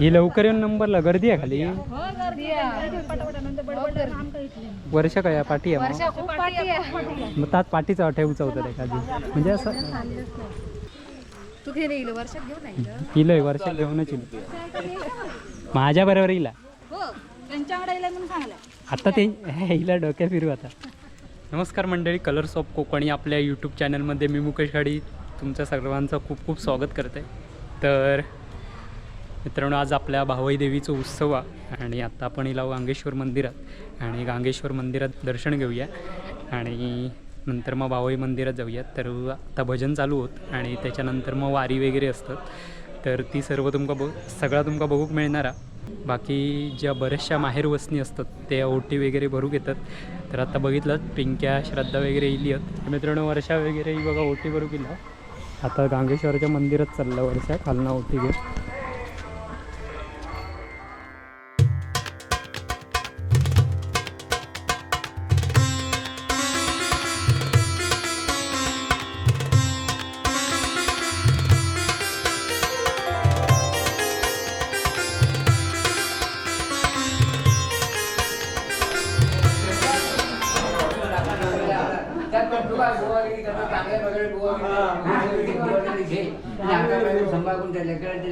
ही लवकर येऊन नंबरला गर्दी आहे खाली. वर्ष काय पाठी आहे मग त्यात पाठीचा ठेवचा होता एखादी म्हणजे असं हिलय वर्षात घेऊनच माझ्या बरोबर हिला आता ते हिला डोक्या फिरू आता. नमस्कार मंडळी, कलर्स ऑफ कोकणी आपल्या यूट्यूब चॅनलमध्ये मी मुकेश घाडी तुमच्या सर्वांचं खूप खूप स्वागत करते. तर मित्रांनो, आज आपल्या भावई देवीचा उत्सव आहे आणि आता आपण हिला गांगेश्वर मंदिरात आणि गांगेश्वर मंदिरात दर्शन घेऊया आणि नंतर मग भावई मंदिरात जाऊयात. तर आता भजन चालू होत आणि त्याच्यानंतर मग वारी वगैरे असतात. तर ती सर्व सगळा तुमका बघूक मिळणार. बाकी ज्या बऱ्याचशा माहेर वसनी असतात ते ओटी वगैरे भरू घेतात. तर आता बघितलं पिंक्या श्रद्धा वगैरे येईल आहेत मित्रांनो. वर्षा वगैरे ही बघा ओटी भरू गेला. आता गांगेश्वरच्या मंदिरात चालला वर्षा खालना ओटी घे.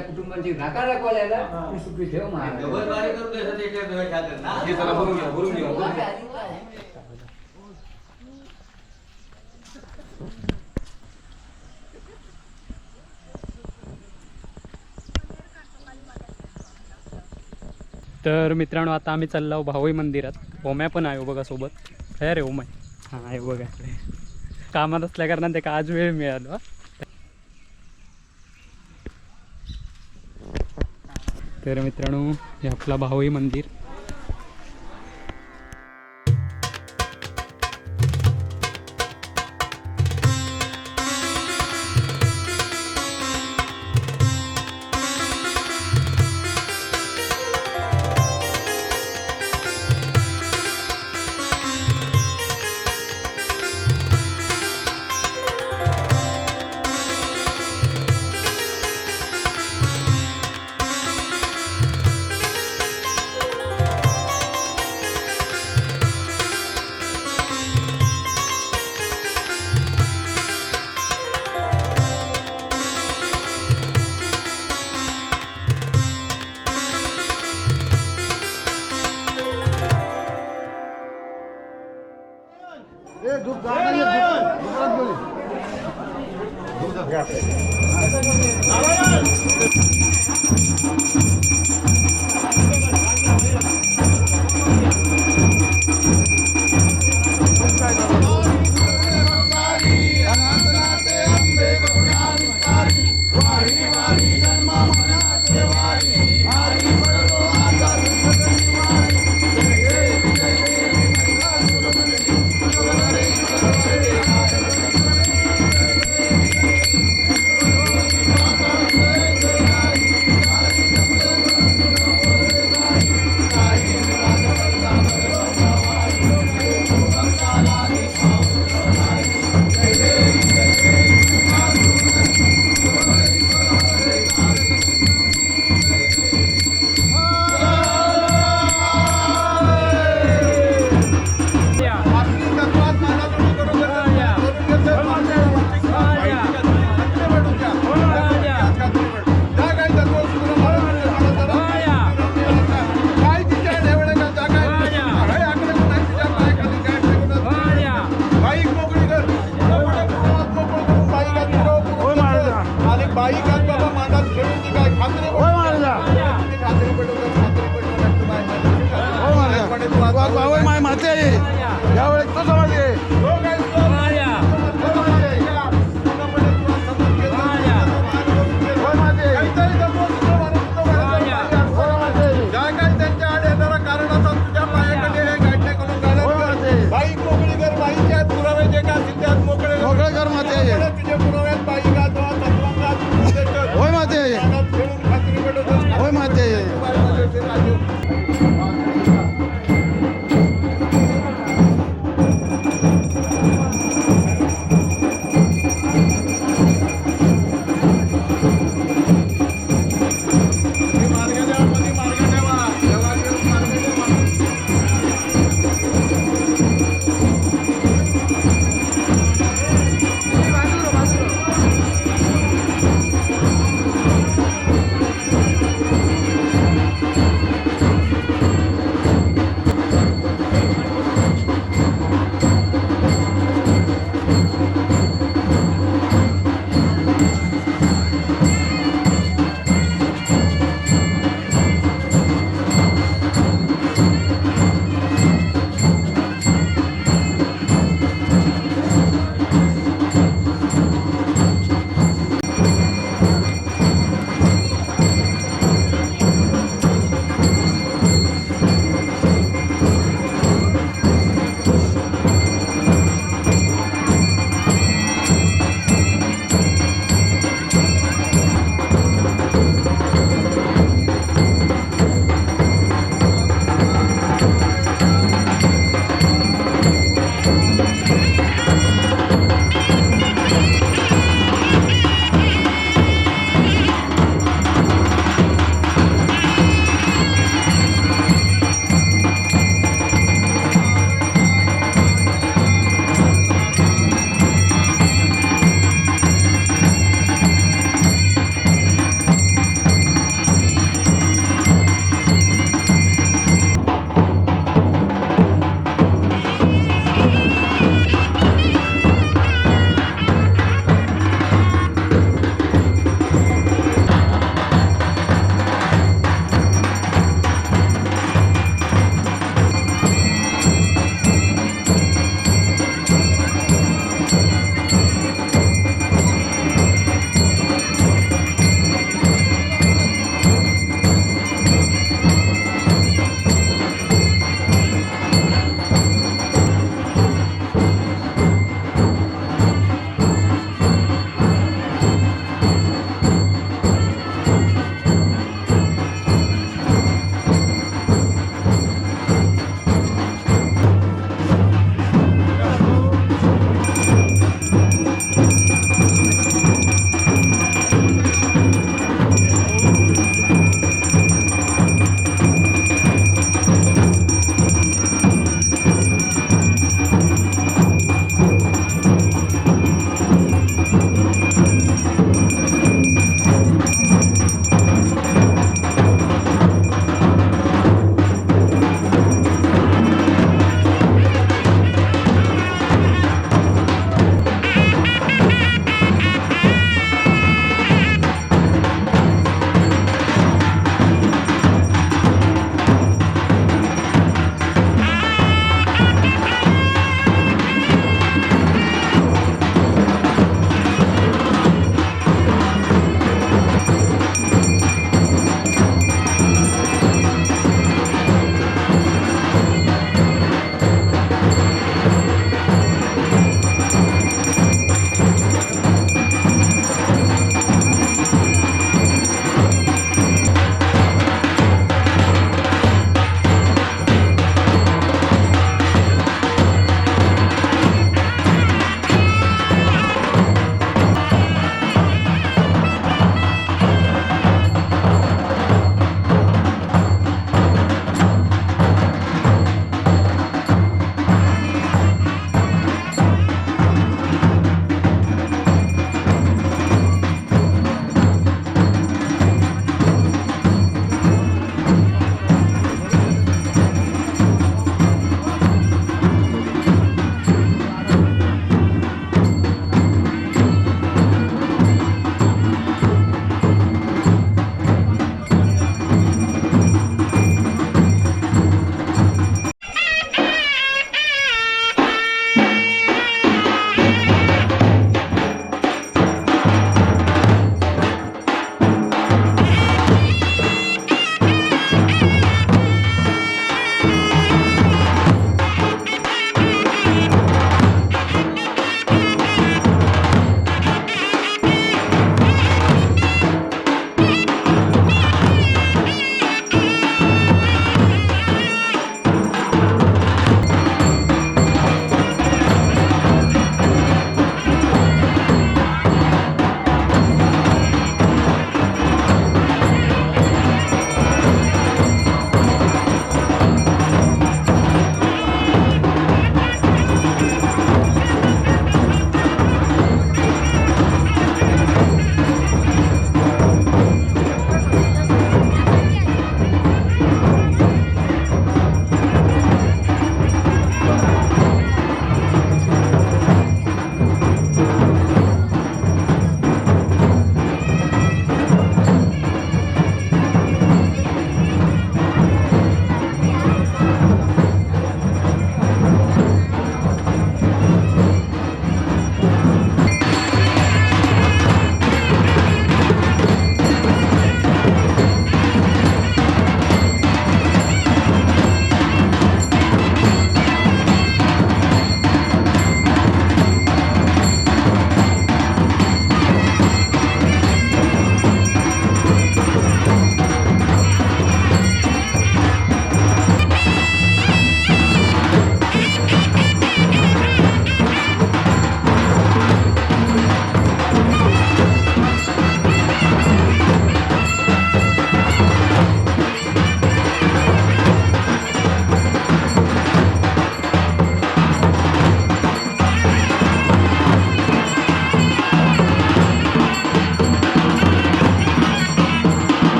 कुटुंबाची नाकाला कॉल सुखी ठेव तर मित्रांनो, आता आम्ही चाललो भावई मंदिरात. ओम्या पण आहे बघा सोबत. तयार आहे ओम्या? हां आहे बघा. कामात असल्या कारणाने ते का आज वेळ मिळाला. तर मित्रांनो, हे आपला भावई मंदिर.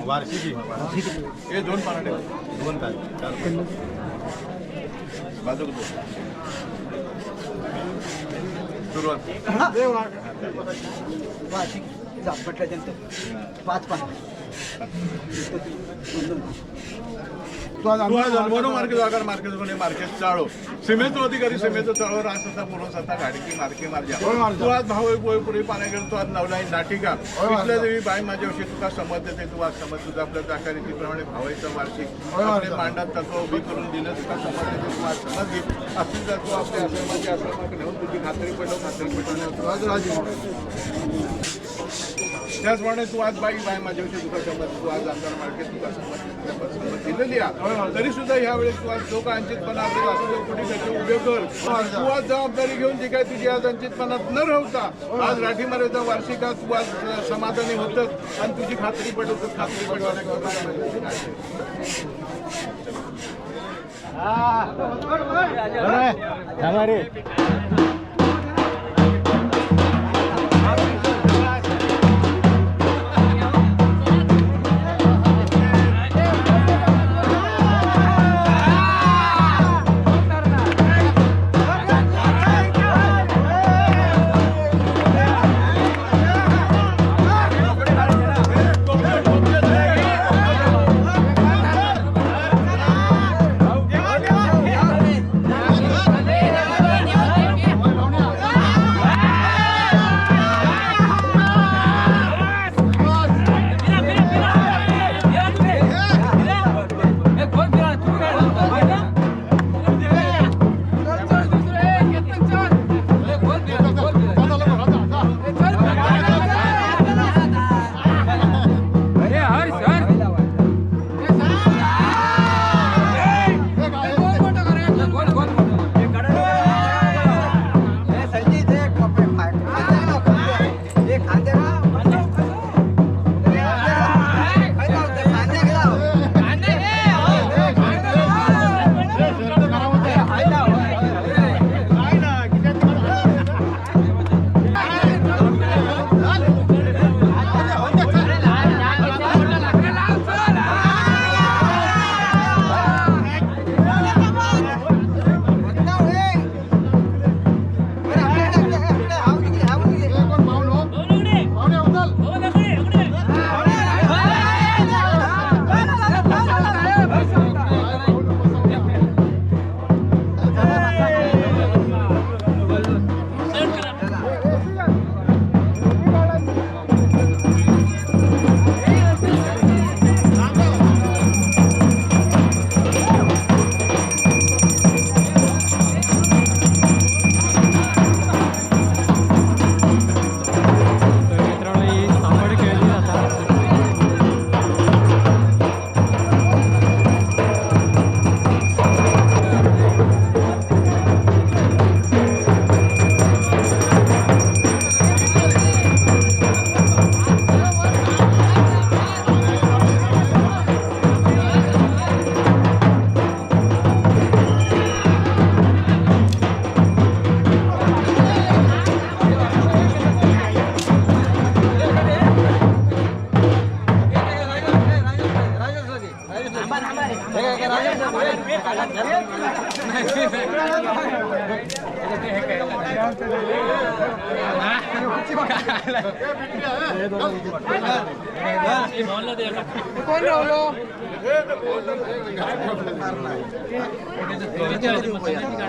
वार्षिकी हे 2 पानाटे 2 काय 4 बाजूक 2 सुरुवात वार्षिक म्हटल्यानंतर 5 पान बरो मार्केट आकार मार्केट कोणी मार्केट चाळो सीमेचो अधिकारी सीमेचो चाळो रास आता पुरो सत्ता गाडीकी मार्के मारजा तू आज भाव गोय पुरी पाण्या गेलो तू आज नवलाई नाटिका इथल्या देवी बाय माझ्या विषयी तुका समज देते तू आज समज तुझा आपल्या जाकारीतीप्रमाणे भावायचं वार्षिक आपले मांडात तत्व उभी करून दिलं तुका समज देते तू आज समज घे असं जर तू आपल्या आश्रमाच्या आश्रमाकडे नेऊन तुझी खात्री पडलो तू आज राजी त्याचप्रमाणे तू आज बाई बाय माझ्या विषयी तुका समज तू आज आमदार मार्केट तुका समज दिलेली आहे तरी सुद्धा ह्यावेळेस तू आज लोक अंचितपणा आपल्याला असं कुठे त्याचे उभे कर तू आज जबाबदारी घेऊन जी काय तुझी आज अंचितपणात न राहता आज राठी मारेचा वार्षिका तू आज समाधानी होतच आणि तुझी खात्री पटवतो खात्री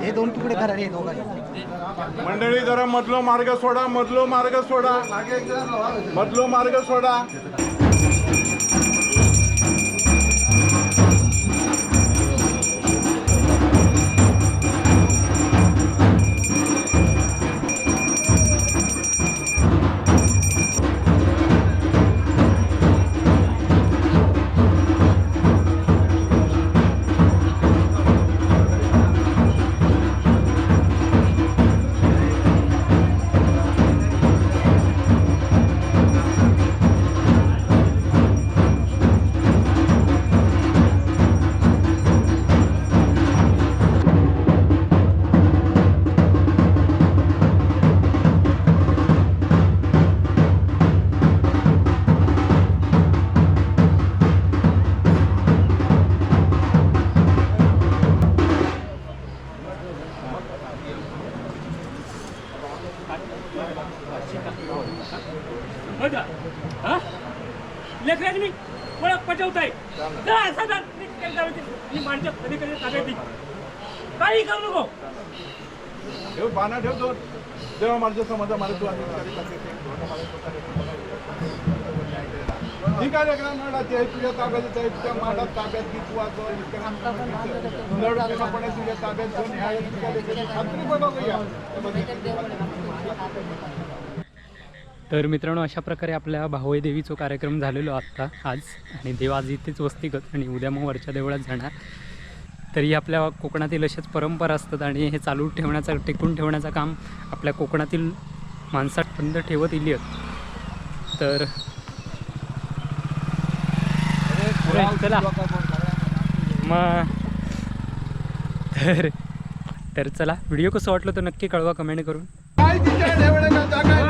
हे 2 तुकडे करा रे दोघांनी मंडळी जरा मधलो मार्ग सोडा मधलो मार्ग सोडा मधलो मार्ग सोडा हा लेकराची मी ओळख पटवताय मी माणसं कधी कधी ताब्यात येईल. काही करू नको. ठेव बाणा ठेव दोन जेव्हा माझ्या समाजा मला तू ठीक आहे लेकरांना ते तुझ्या ताब्यात आहे तुझ्या माडात ताब्यात घे तू आज लढपणापणे तुझ्या ताब्यात घेऊन ह्या खात्री बनवूया. तर मित्रांनो अशा प्रकारे आपल्या भावई देवीचा कार्यक्रम झालेलो आत्ता आज आणि देव आज इथेच वस्तीगत आणि उद्या मग वरच्या देवळात जाणार. तरी आपल्या कोकणातील अशाच परंपरा असतात आणि हे चालू ठेवण्याचा टिकून ठेवण्याचं काम आपल्या कोकणातील माणसापर्यंत ठेवत इली आहेत. तर चला मग तर चला व्हिडिओ कसं वाटलं तर नक्की कळवा कमेंट करून. काय तिच्या ढेवळ्याला जागा